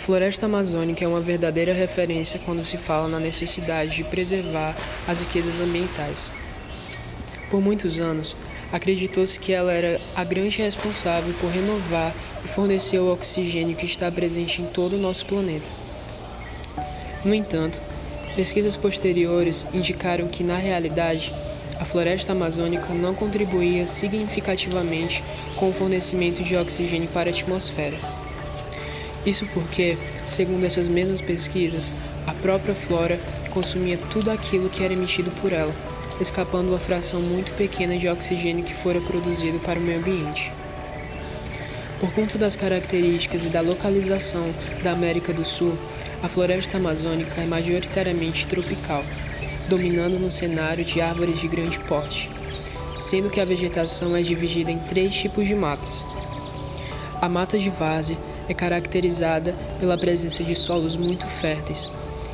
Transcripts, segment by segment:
floresta amazônica é uma verdadeira referência quando se fala na necessidade de preservar as riquezas ambientais. Por muitos anos, acreditou-se que ela era a grande responsável por renovar e fornecer o oxigênio que está presente em todo o nosso planeta. No entanto, pesquisas posteriores indicaram que, na realidade, a floresta amazônica não contribuía significativamente com o fornecimento de oxigênio para a atmosfera. Isso porque, segundo essas mesmas pesquisas, a própria flora consumia tudo aquilo que era emitido por ela, escapando uma fração muito pequena de oxigênio que fora produzido para o meio ambiente. Por conta das características e da localização da América do Sul, a floresta amazônica é majoritariamente tropical, dominando no cenário de árvores de grande porte, sendo que a vegetação é dividida em 3 tipos de matas. A mata de várzea é caracterizada pela presença de solos muito férteis,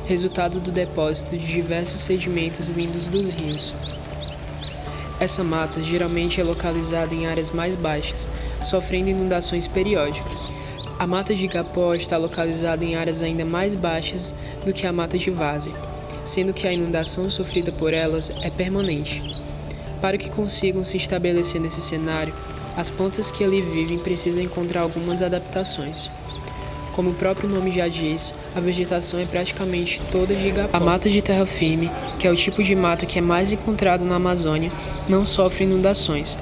resultado do depósito de diversos sedimentos vindos dos rios. Essa mata geralmente é localizada em áreas mais baixas, sofrendo inundações periódicas. A mata de igapó está localizada em áreas ainda mais baixas do que a mata de várzea, sendo que a inundação sofrida por elas é permanente. Para que consigam se estabelecer nesse cenário, as plantas que ali vivem precisam encontrar algumas adaptações. Como o próprio nome já diz, a vegetação é praticamente toda de igapó. A mata de terra firme, que é o tipo de mata que é mais encontrado na Amazônia, não sofre inundações.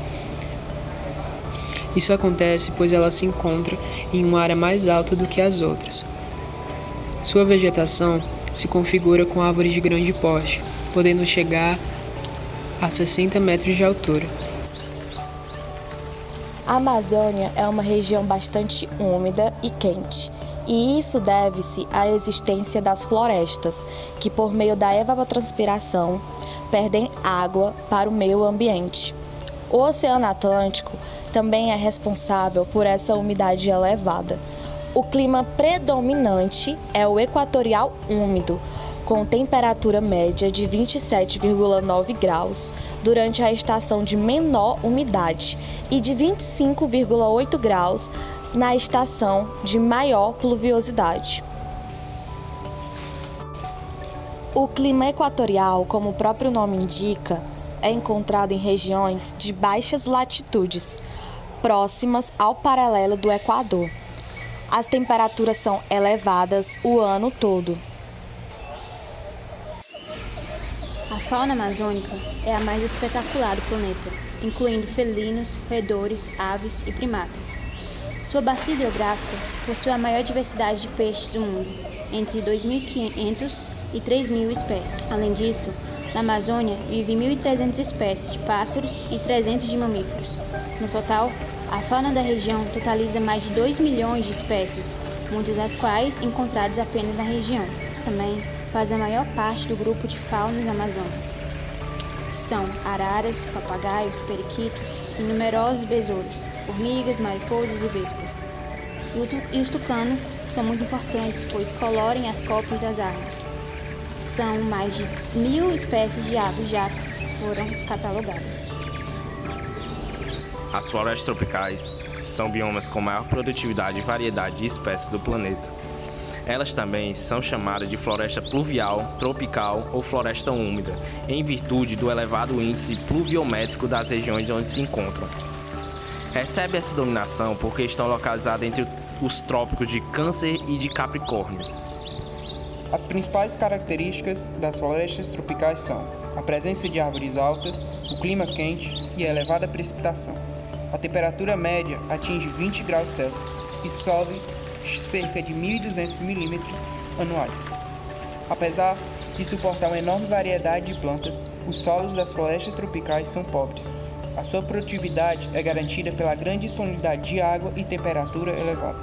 Isso acontece pois ela se encontra em uma área mais alta do que as outras. Sua vegetação se configura com árvores de grande porte, podendo chegar a 60 metros de altura. A Amazônia é uma região bastante úmida e quente, e isso deve-se à existência das florestas, que por meio da evapotranspiração perdem água para o meio ambiente. O Oceano Atlântico também é responsável por essa umidade elevada. O clima predominante é o equatorial úmido, com temperatura média de 27,9 graus durante a estação de menor umidade e de 25,8 graus na estação de maior pluviosidade. O clima equatorial, como o próprio nome indica, é encontrado em regiões de baixas latitudes, próximas ao paralelo do Equador. As temperaturas são elevadas o ano todo. A fauna amazônica é a mais espetacular do planeta, incluindo felinos, roedores, aves e primatas. Sua bacia hidrográfica possui a maior diversidade de peixes do mundo, entre 2.500 e 3.000 espécies. Além disso, na Amazônia vivem 1.300 espécies de pássaros e 300 de mamíferos. No total, a fauna da região totaliza mais de 2 milhões de espécies, muitas das quais encontradas apenas na região. Isso também faz a maior parte do grupo de fauna da Amazônia. São araras, papagaios, periquitos e numerosos besouros, formigas, mariposas e vespas. E os tucanos são muito importantes, pois colorem as copas das árvores. São mais de 1.000 espécies de aves já foram catalogadas. As florestas tropicais são biomas com maior produtividade e variedade de espécies do planeta. Elas também são chamadas de floresta pluvial, tropical ou floresta úmida, em virtude do elevado índice pluviométrico das regiões onde se encontram. Recebe essa denominação porque estão localizadas entre os trópicos de Câncer e de Capricórnio. As principais características das florestas tropicais são a presença de árvores altas, o clima quente e a elevada precipitação. A temperatura média atinge 20 graus Celsius e chove cerca de 1.200 milímetros anuais. Apesar de suportar uma enorme variedade de plantas, os solos das florestas tropicais são pobres. A sua produtividade é garantida pela grande disponibilidade de água e temperatura elevada.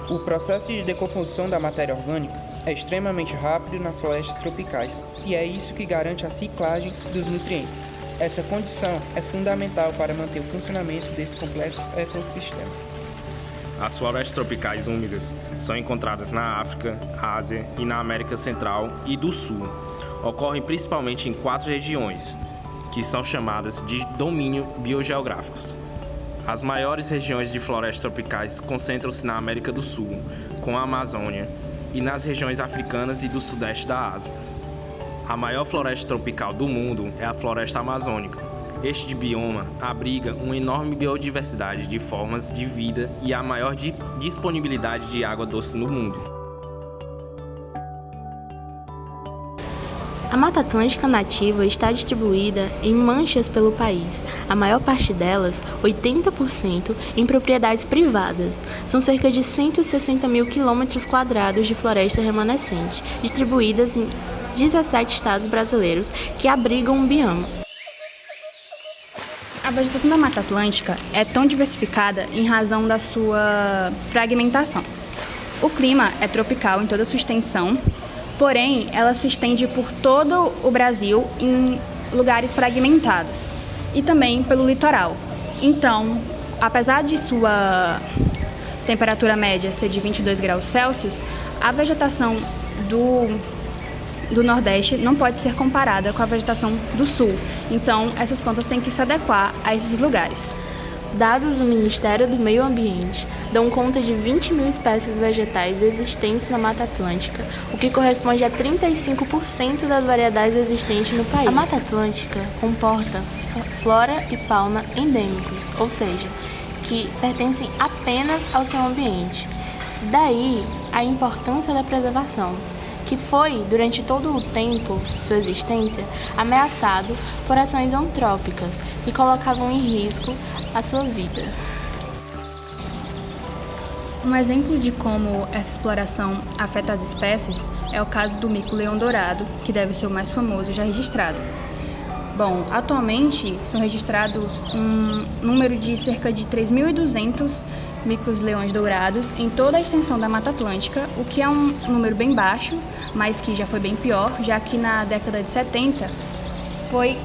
O processo de decomposição da matéria orgânica é extremamente rápido nas florestas tropicais e é isso que garante a ciclagem dos nutrientes. Essa condição é fundamental para manter o funcionamento desse complexo ecossistema. As florestas tropicais úmidas são encontradas na África, Ásia e na América Central e do Sul. Ocorrem principalmente em 4 regiões, que são chamadas de domínio biogeográficos. As maiores regiões de florestas tropicais concentram-se na América do Sul, com a Amazônia, e nas regiões africanas e do sudeste da Ásia. A maior floresta tropical do mundo é a floresta amazônica. Este bioma abriga uma enorme biodiversidade de formas de vida e a maior disponibilidade de água doce no mundo. A Mata Atlântica nativa está distribuída em manchas pelo país, a maior parte delas, 80%, em propriedades privadas. São cerca de 160 mil quilômetros quadrados de floresta remanescente, distribuídas em 17 estados brasileiros que abrigam um bioma. A vegetação da Mata Atlântica é tão diversificada em razão da sua fragmentação. O clima é tropical em toda a sua extensão, porém, ela se estende por todo o Brasil em lugares fragmentados e também pelo litoral. Então, apesar de sua temperatura média ser de 22 graus Celsius, a vegetação do Nordeste não pode ser comparada com a vegetação do Sul. Então, essas plantas têm que se adequar a esses lugares. Dados do Ministério do Meio Ambiente dão conta de 20 mil espécies vegetais existentes na Mata Atlântica, o que corresponde a 35% das variedades existentes no país. A Mata Atlântica comporta flora e fauna endêmicos, ou seja, que pertencem apenas ao seu ambiente. Daí a importância da preservação, que foi, durante todo o tempo de sua existência, ameaçado por ações antrópicas que colocavam em risco a sua vida. Um exemplo de como essa exploração afeta as espécies é o caso do mico-leão dourado, que deve ser o mais famoso já registrado. Bom, atualmente são registrados um número de cerca de 3.200 micos-leões dourados em toda a extensão da Mata Atlântica, o que é um número bem baixo, mas que já foi bem pior, já que na década de 70 foi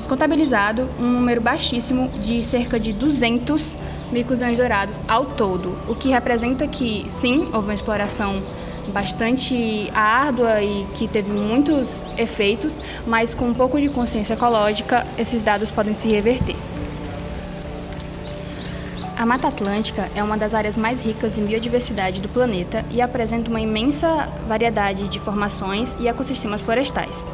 contabilizado um número baixíssimo de cerca de 200 micos-leões dourados ao todo, o que representa que, sim, houve uma exploração bastante árdua e que teve muitos efeitos, mas com um pouco de consciência ecológica, esses dados podem se reverter. A Mata Atlântica é uma das áreas mais ricas em biodiversidade do planeta e apresenta uma imensa variedade de formações e ecossistemas florestais.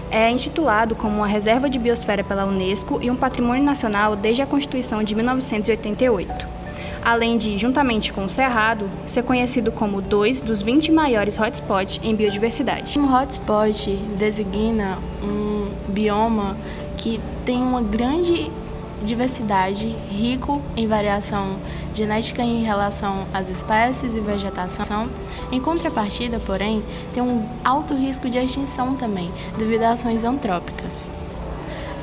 É intitulado como uma reserva de biosfera pela Unesco e um patrimônio nacional desde a Constituição de 1988. Além de, juntamente com o Cerrado, ser conhecido como 2 dos 20 maiores hotspots em biodiversidade. Um hotspot designa um bioma que tem uma grande diversidade, rico em variação genética em relação às espécies e vegetação. Em contrapartida, porém, tem um alto risco de extinção também, devido a ações antrópicas.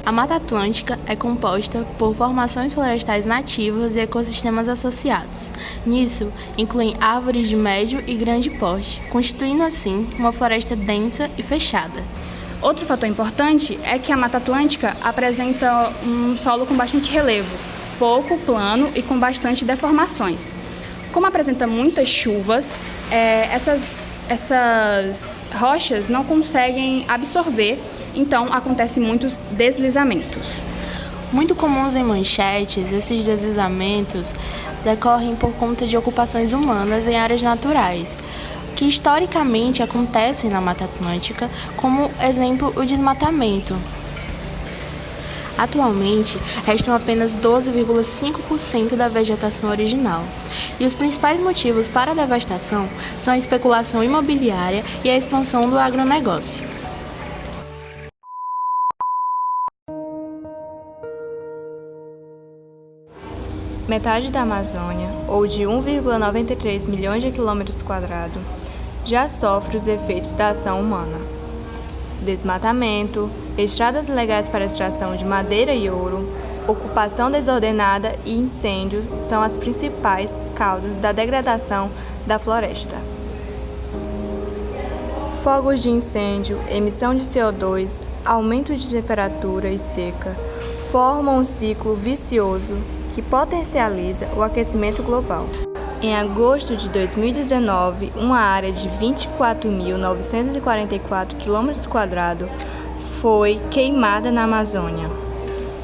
A Mata Atlântica é composta por formações florestais nativas e ecossistemas associados. Nisso, incluem árvores de médio e grande porte, constituindo assim uma floresta densa e fechada. Outro fator importante é que a Mata Atlântica apresenta um solo com bastante relevo, pouco plano e com bastante deformações. Como apresenta muitas chuvas, essas rochas não conseguem absorver, então acontecem muitos deslizamentos. Muito comuns em manchetes, esses deslizamentos decorrem por conta de ocupações humanas em áreas naturais, que historicamente acontecem na Mata Atlântica, como exemplo o desmatamento. Atualmente, restam apenas 12,5% da vegetação original, e os principais motivos para a devastação são a especulação imobiliária e a expansão do agronegócio. Metade da Amazônia, ou de 1,93 milhões de quilômetros quadrados, já sofre os efeitos da ação humana. Desmatamento, estradas ilegais para extração de madeira e ouro, ocupação desordenada e incêndio são as principais causas da degradação da floresta. Fogos de incêndio, emissão de CO2, aumento de temperatura e seca formam um ciclo vicioso que potencializa o aquecimento global. Em agosto de 2019, uma área de 24.944 km² foi queimada na Amazônia.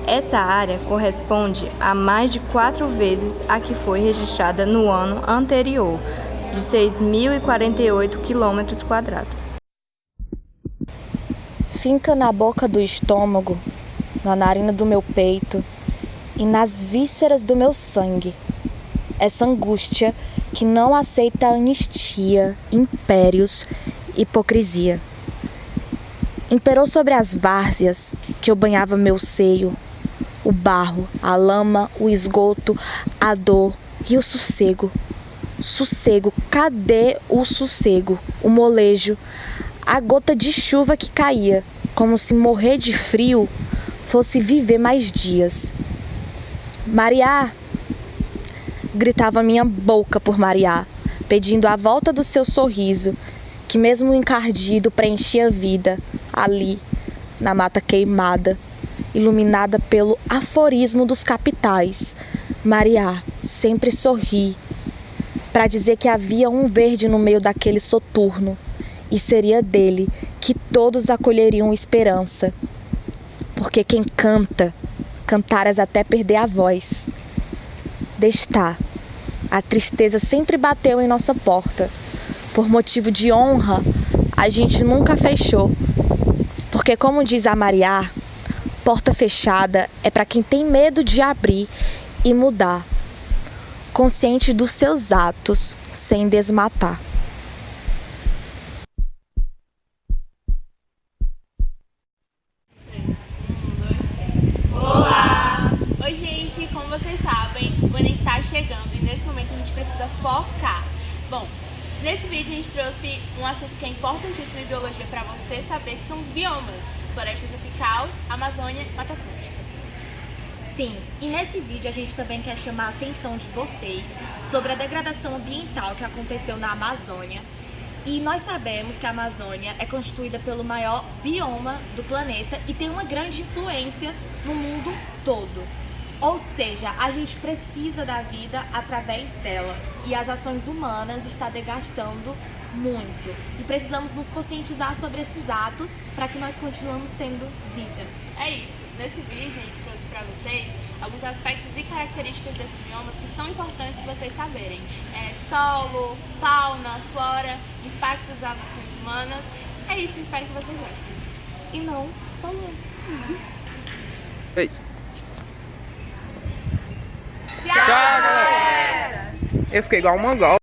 Essa área corresponde a mais de 4 vezes a que foi registrada no ano anterior, de 6.048 km². Finca na boca do estômago, na narina do meu peito e nas vísceras do meu sangue. Essa angústia que não aceita anistia, impérios, hipocrisia. Imperou sobre as várzeas que eu banhava meu seio, o barro, a lama, o esgoto, a dor e o sossego. Sossego, cadê o sossego? O molejo, a gota de chuva que caía, como se morrer de frio fosse viver mais dias. Mariá! Gritava minha boca por Mariá, pedindo a volta do seu sorriso, que mesmo encardido preenchia a vida, ali, na mata queimada, iluminada pelo aforismo dos capitais. Mariá sempre sorri, para dizer que havia um verde no meio daquele soturno, e seria dele que todos acolheriam esperança. Porque quem canta, cantaras até perder a voz. Destá, a tristeza sempre bateu em nossa porta. Por motivo de honra, a gente nunca fechou. Porque, como diz a Mariá, porta fechada é para quem tem medo de abrir e mudar, consciente dos seus atos, sem desmatar. Olá! Oi, gente, como vocês sabem, o Enem tá chegando e nesse momento a gente precisa focar. Bom, nesse vídeo a gente trouxe um assunto que é importantíssimo em biologia para você saber, que são os biomas: floresta tropical, Amazônia e Mata Atlântica. Sim, e nesse vídeo a gente também quer chamar a atenção de vocês sobre a degradação ambiental que aconteceu na Amazônia. E nós sabemos que a Amazônia é constituída pelo maior bioma do planeta e tem uma grande influência no mundo todo. Ou seja, a gente precisa da vida através dela e as ações humanas estão desgastando muito. E precisamos nos conscientizar sobre esses atos para que nós continuemos tendo vida. É isso. Nesse vídeo a gente trouxe para vocês alguns aspectos e características desses biomas que são importantes vocês saberem. Solo, fauna, flora, impactos das ações humanas. É isso, espero que vocês gostem. E não falou. É isso. Tchau, galera! Eu fiquei igual um mongol.